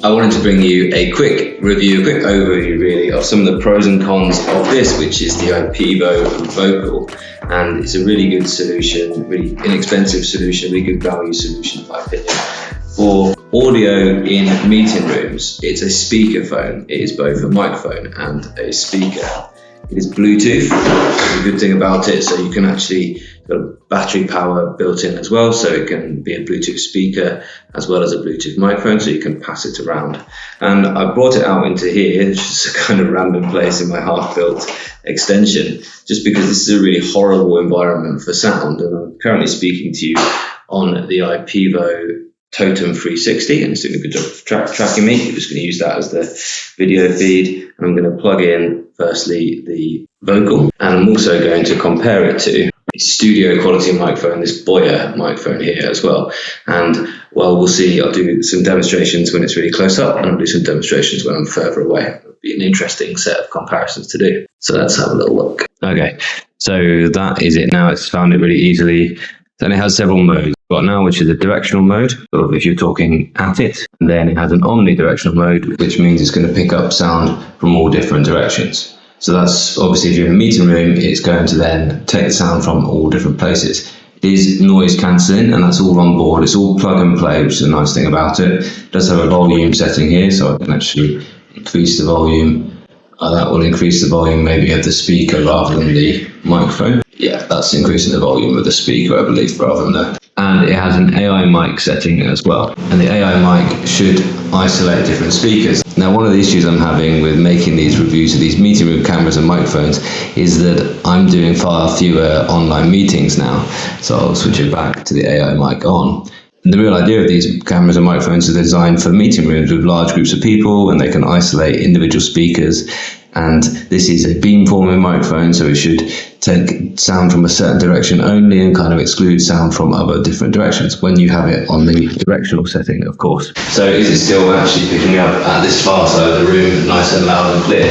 I wanted to bring you a quick review, a quick overview really of some of the pros and cons of this, which is the IPEVO Vocal. And it's a really good solution, really inexpensive solution, really good value solution in my opinion. For audio in meeting rooms, it's a speakerphone. It is both a microphone and a speaker. It is Bluetooth. That's a good thing about it. So you can actually got battery power built in as well. So it can be a Bluetooth speaker as well as a Bluetooth microphone. So you can pass it around. And I brought it out into here, which is a kind of random place in my half-built extension, just because this is a really horrible environment for sound. And I'm currently speaking to you on the IPEVO Totem 360, and it's doing a good job of tracking me. I'm just going to use that as the video feed. And I'm going to plug in firstly the vocal, and I'm also going to compare it to a studio quality microphone, this Boya microphone here as well. And well, we'll see. I'll do some demonstrations when it's really close up, and I'll do some demonstrations when I'm further away. It'll be an interesting set of comparisons to do. So let's have a little look. Okay, so that is it now. It's found it really easily. Then it has several modes. Got now, which is a directional mode, sort of if you're talking at it. And then it has an omnidirectional mode, which means it's going to pick up sound from all different directions. So that's obviously if you're in a meeting room, it's going to then take the sound from all different places. It is noise cancelling, and that's all on board. It's all plug and play, which is a nice thing about it. It does have a volume setting here, so I can actually increase the volume. That will increase the volume maybe of the speaker rather than the microphone. Yeah, that's increasing the volume of the speaker, I believe, rather than the... And it has an AI mic setting as well. And the AI mic should isolate different speakers. Now, one of the issues I'm having with making these reviews of these meeting room cameras and microphones is that I'm doing far fewer online meetings now. So I'll switch it back to the AI mic on. And the real idea of these cameras and microphones is designed for meeting rooms with large groups of people, and they can isolate individual speakers. And this is a beamforming microphone, so it should take sound from a certain direction only and kind of exclude sound from other different directions when you have it on the directional setting, of course. So is it still actually picking up at this far side of the room, nice and loud and clear,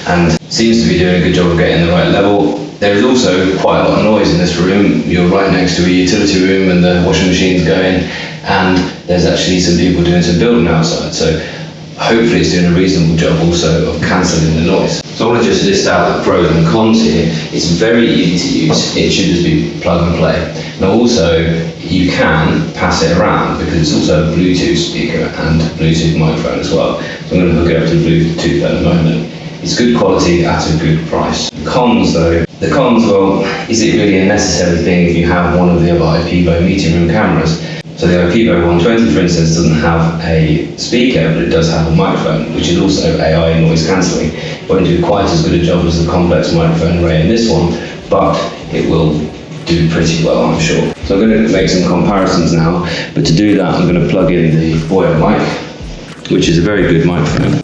and seems to be doing a good job of getting the right level. There is also quite a lot of noise in this room. You're right next to a utility room and the washing machine's going, and there's actually some people doing some building outside. So hopefully it's doing a reasonable job also of cancelling the noise. So I want to just list out the pros and cons here. It's very easy to use. It should just be plug and play. Now also, you can pass it around because it's also a Bluetooth speaker and Bluetooth microphone as well. So I'm going to hook it up to Bluetooth at the moment. It's good quality at a good price. Cons though. The cons, well, is it really a necessary thing if you have one of the other IPEVO meeting room cameras? So the IPEVO 120, for instance, doesn't have a speaker, but it does have a microphone, which is also AI noise cancelling. It won't do quite as good a job as the complex microphone array in this one, but it will do pretty well, I'm sure. So I'm going to make some comparisons now, but to do that, I'm going to plug in the Boya mic, which is a very good microphone.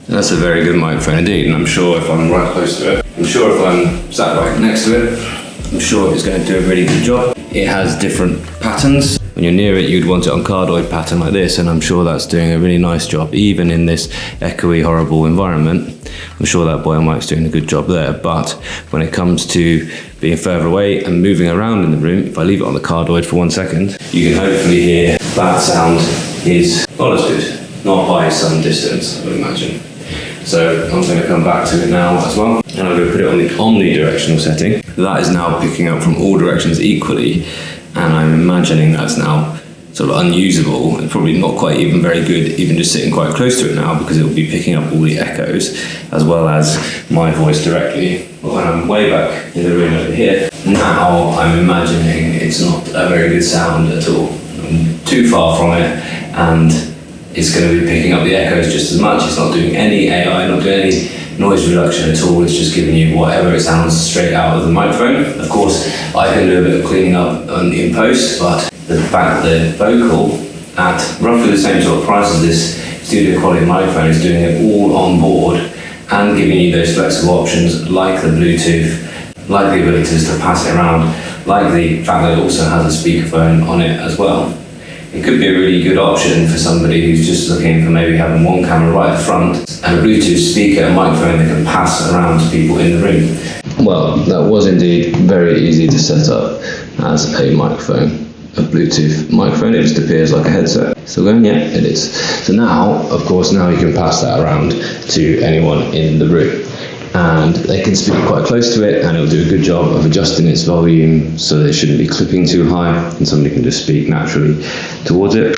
That's a very good microphone indeed, and I'm sure if I'm right close to it, I'm sure if I'm sat right next to it, I'm sure it's going to do a really good job. It has different patterns. When you're near it, you'd want it on cardioid pattern like this, and I'm sure that's doing a really nice job, even in this echoey, horrible environment. I'm sure that Boya mic's doing a good job there, but when it comes to being further away and moving around in the room, if I leave it on the cardioid for 1 second, you can hopefully hear that sound is not as good, not by some distance, I would imagine. So I'm going to come back to it now as well, and I'm going to put it on the omnidirectional setting. That is now picking up from all directions equally, and I'm imagining that's now sort of unusable and probably not quite even very good, even just sitting quite close to it now, because it will be picking up all the echoes as well as my voice directly. But when I'm way back in the room over here, now I'm imagining it's not a very good sound at all. I'm too far from it, and it's going to be picking up the echoes just as much. It's not doing any AI, not doing any noise reduction at all. It's just giving you whatever it sounds straight out of the microphone. Of course, I can do a bit of cleaning up in post, but the fact that the vocal at roughly the same sort of price as this studio quality microphone is doing it all on board and giving you those flexible options like the Bluetooth, like the ability to pass it around, like the fact that it also has a speakerphone on it as well. It could be a really good option for somebody who's just looking for maybe having one camera right at the front and a Bluetooth speaker and microphone that can pass around to people in the room. Well, that was indeed very easy to set up as a microphone. a Bluetooth microphone, it just appears like a headset. Still going? Yeah, it is. So now, of course, now you can pass that around to anyone in the room, and they can speak quite close to it, and it'll do a good job of adjusting its volume so they shouldn't be clipping too high, and somebody can just speak naturally towards it.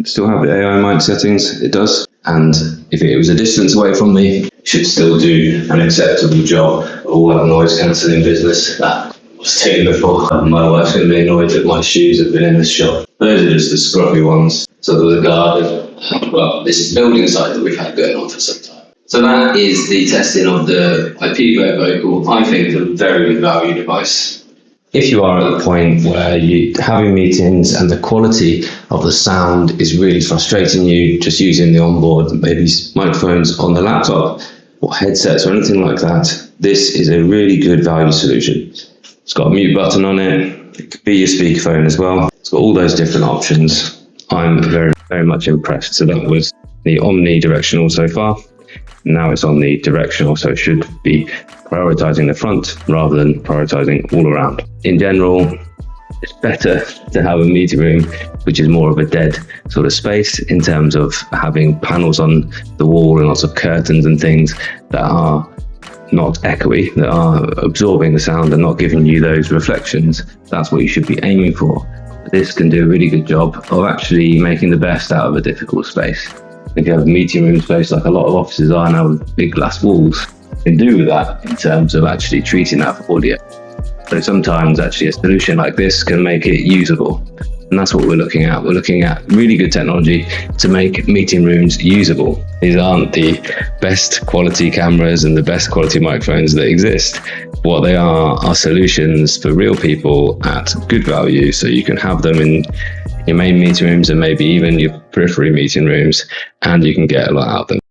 Still have the AI mic settings, it does, and if it was a distance away from me, it should still do an acceptable job of all that noise cancelling business that was taken before. My wife's going to be annoyed that my shoes have been in the shop. Those are just the scruffy ones. So there's a garden. Well, this is the building site that we've had going on for some time. So that is the testing of the IPEVO Vocal. I think it's a very good value device. If you are at the point where you're having meetings and the quality of the sound is really frustrating you, just using the onboard, maybe microphones on the laptop or headsets or anything like that, this is a really good value solution. It's got a mute button on it. It could be your speakerphone as well. It's got all those different options. I'm very, very much impressed. So that was the omnidirectional so far. Now it's omnidirectional, so it should be prioritizing the front rather than prioritizing all around. In general, it's better to have a meeting room which is more of a dead sort of space in terms of having panels on the wall and lots of curtains and things that are not echoey, that are absorbing the sound and not giving you those reflections. That's what you should be aiming for. This can do a really good job of actually making the best out of a difficult space. If you have a meeting room space like a lot of offices are now with big glass walls, you can do with that in terms of actually treating that for audio. So sometimes actually a solution like this can make it usable. And that's what we're looking at. We're looking at really good technology to make meeting rooms usable. These aren't the best quality cameras and the best quality microphones that exist. What they are solutions for real people at good value, so you can have them in your main meeting rooms and maybe even your periphery meeting rooms, and you can get a lot out of them.